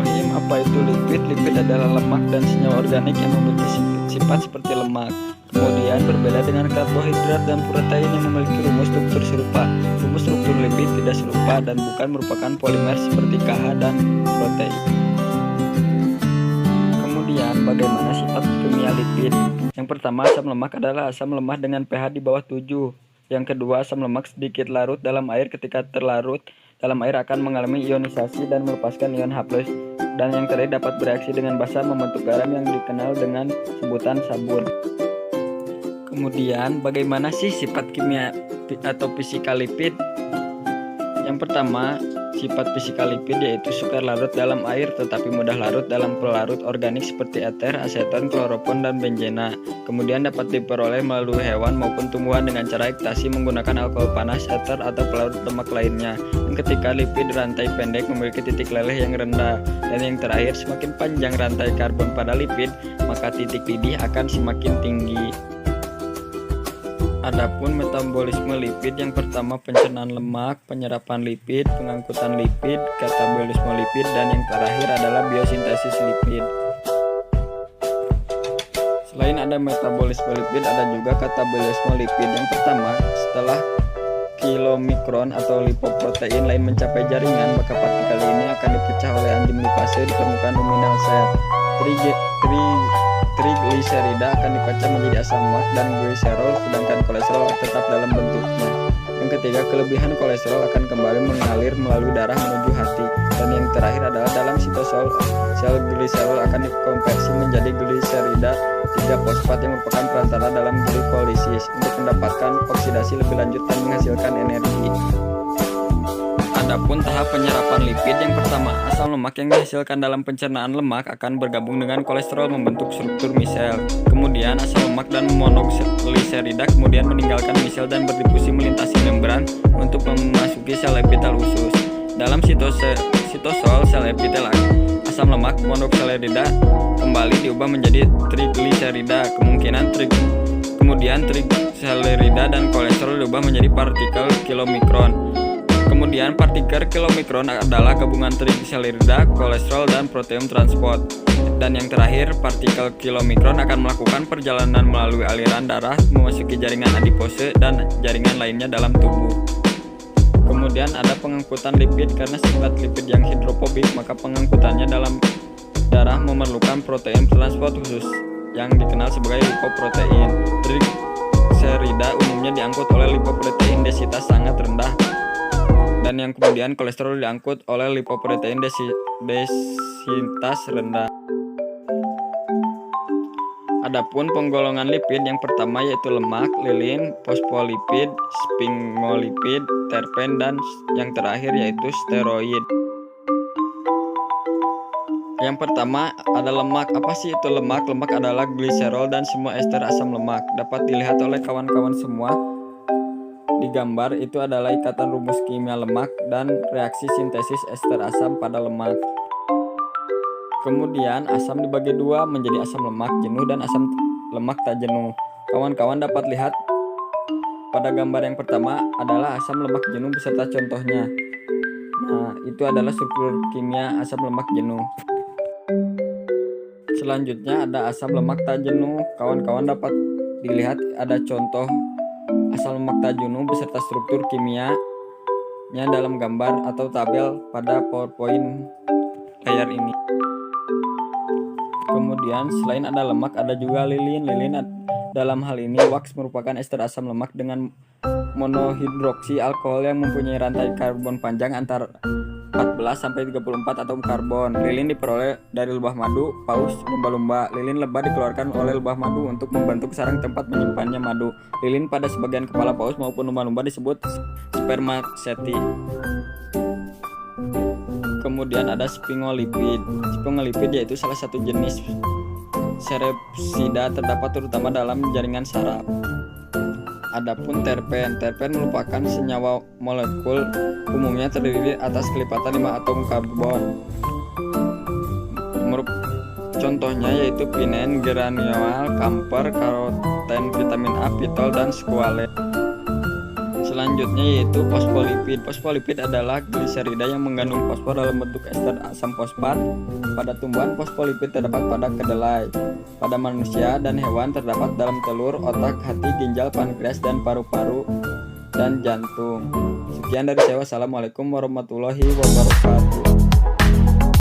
Bismillahirrahmanirrahim. Apa itu lipid? Lipid adalah lemak dan senyawa organik yang memiliki sifat seperti lemak. Kemudian berbeda dengan karbohidrat dan protein yang memiliki rumus struktur serupa. Rumus struktur lipid tidak serupa dan bukan merupakan polimer seperti KH dan protein. Kemudian bagaimana sifat kimia lipid? Yang pertama, asam lemak adalah asam lemah dengan pH di bawah 7. Yang kedua, asam lemak sedikit larut dalam air. Ketika terlarut dalam air akan mengalami ionisasi dan melepaskan ion H+. Dan yang terakhir, dapat bereaksi dengan basa membentuk garam yang dikenal dengan sebutan sabun. Kemudian bagaimana sih sifat kimia atau fisika lipid? Yang pertama, sifat fisika lipid yaitu sukar larut dalam air tetapi mudah larut dalam pelarut organik seperti eter, aseton, kloropon, dan benzena. Kemudian dapat diperoleh melalui hewan maupun tumbuhan dengan cara ektasi menggunakan alkohol panas, eter, atau pelarut lemak lainnya. Dan ketika lipid rantai pendek memiliki titik leleh yang rendah. Dan yang terakhir, semakin panjang rantai karbon pada lipid, maka titik lidih akan semakin tinggi. Adapun metabolisme lipid, yang pertama pencernaan lemak, penyerapan lipid, pengangkutan lipid, katabolisme lipid, dan yang terakhir adalah biosintesis lipid. Selain ada metabolisme lipid, ada juga katabolisme lipid. Yang pertama, setelah kilomikron atau lipoprotein lain mencapai jaringan, maka partikel ini akan dipecah oleh enzim lipase di permukaan luminal sel. Trigliserida akan dipecah menjadi asam lemak dan gliserol, sedangkan kolesterol tetap dalam bentuknya. Yang ketiga, kelebihan kolesterol akan kembali mengalir melalui darah menuju hati. Dan yang terakhir adalah dalam sitosol, sel gliserol akan dikonversi menjadi gliserida 3-fosfat yang merupakan perantara dalam glikolisis untuk mendapatkan oksidasi lebih lanjut dan menghasilkan energi. Adapun tahap penyerapan lipid, yang pertama, asam lemak yang dihasilkan dalam pencernaan lemak akan bergabung dengan kolesterol membentuk struktur misel. Kemudian asam lemak dan monogliserida kemudian meninggalkan misel dan berdifusi melintasi membran untuk memasuki sel epitel usus. Dalam sitosol sel epitel, asam lemak monogliserida kembali diubah menjadi trigliserida. Kemudian trigliserida dan kolesterol diubah menjadi partikel kilomikron. Kemudian partikel kilomikron adalah gabungan trigliserida, kolesterol, dan protein transport. Dan yang terakhir, partikel kilomikron akan melakukan perjalanan melalui aliran darah memasuki jaringan adipose dan jaringan lainnya dalam tubuh. Kemudian ada pengangkutan lipid. Karena sifat lipid yang hidrofobik, maka pengangkutannya dalam darah memerlukan protein transport khusus yang dikenal sebagai lipoprotein. Trigliserida umumnya diangkut oleh lipoprotein densitas sangat rendah, dan yang kemudian kolesterol diangkut oleh lipoprotein densitas rendah. Adapun penggolongan lipid, yang pertama yaitu lemak, lilin, fosfolipid, sphingolipid, terpen, dan yang terakhir yaitu steroid. Yang pertama ada lemak. Apa sih itu lemak? Lemak adalah gliserol dan semua ester asam lemak. Dapat dilihat oleh kawan-kawan semua di gambar. Itu adalah ikatan rumus kimia lemak dan reaksi sintesis ester asam pada lemak. Kemudian asam dibagi dua menjadi asam lemak jenuh dan asam lemak tak jenuh. Kawan-kawan dapat lihat pada gambar yang pertama adalah asam lemak jenuh beserta contohnya. Nah, itu adalah struktur kimia asam lemak jenuh. Selanjutnya ada asam lemak tak jenuh. Kawan-kawan dapat dilihat ada contoh asam lemak tak jenuh beserta struktur kimianya dalam gambar atau tabel pada PowerPoint layar ini. Kemudian selain ada lemak, ada juga lilin. Lilin dalam hal ini wax merupakan ester asam lemak dengan monohidroksi alkohol yang mempunyai rantai karbon panjang antara 14-34 atom karbon. Lilin diperoleh dari lebah madu, paus, lumba-lumba. Lilin lebah dikeluarkan oleh lebah madu untuk membentuk sarang tempat menyimpannya madu. Lilin pada sebagian kepala paus maupun lumba-lumba disebut spermaceti. Kemudian ada sphingolipid. Sphingolipid yaitu salah satu jenis serepsida terdapat terutama dalam jaringan saraf. Adapun terpen. Terpen merupakan senyawa molekul umumnya terdiri atas kelipatan 5 atom karbon. Contohnya yaitu pinen, geraniol, kamfer, karoten, vitamin A, pitol, dan squalene. Selanjutnya yaitu fosfolipid. Fosfolipid adalah gliserida yang mengandung fosfor dalam bentuk ester asam fosfat. Pada tumbuhan, fosfolipid terdapat pada kedelai. Pada manusia dan hewan terdapat dalam telur, otak, hati, ginjal, pankreas, dan paru-paru dan jantung. Sekian dari saya. Wassalamualaikum warahmatullahi wabarakatuh.